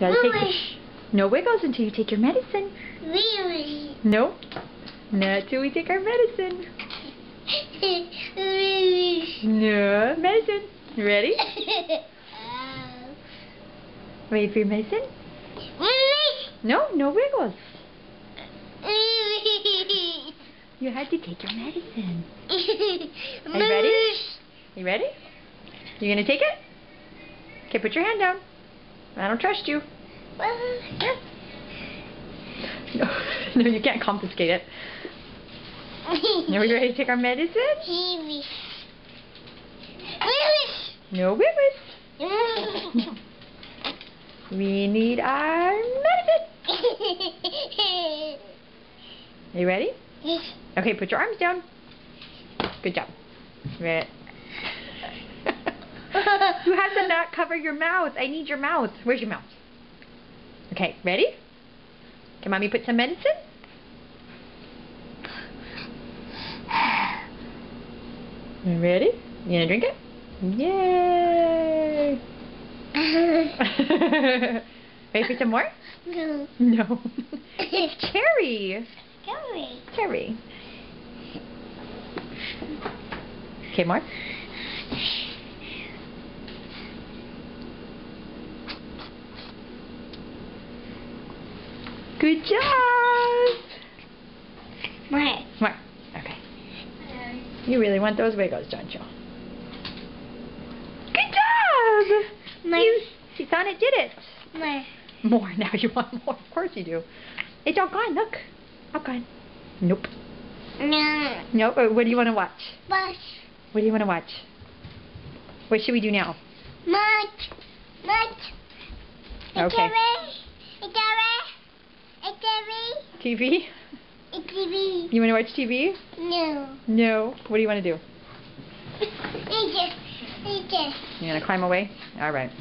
gotta no wiggles until you take your medicine. Really? Nope. Not till we take our medicine. No, medicine. You ready? Ready for your medicine? No, no wiggles. You had to take your medicine. Are you ready? You ready? You gonna take it? Okay, put your hand down. I don't trust you. No, you can't confiscate it. Are we ready to take our medicine? No wiggles. We need our medicine. Are you ready? Okay, put your arms down. Good job. Right. You have to not cover your mouth. I need your mouth. Where's your mouth? Okay, ready? Can mommy put some medicine? You ready? You gonna drink it? Yay! Ready for some more? No. No. It's cherry. Cherry. Cherry. Okay, more? Good job! More. More. Okay. You really want those wiggles, don't you? Good job! You thought it did it. More. More. Now you want more. Of course you do. It's all gone. Look. All gone. Nope. No. Nope. What do you want to watch? But. What do you want to watch? What should we do now? Much. Okay. TV? TV. You want to watch TV? No. No. What do you want to do? It's You want to climb away? All right.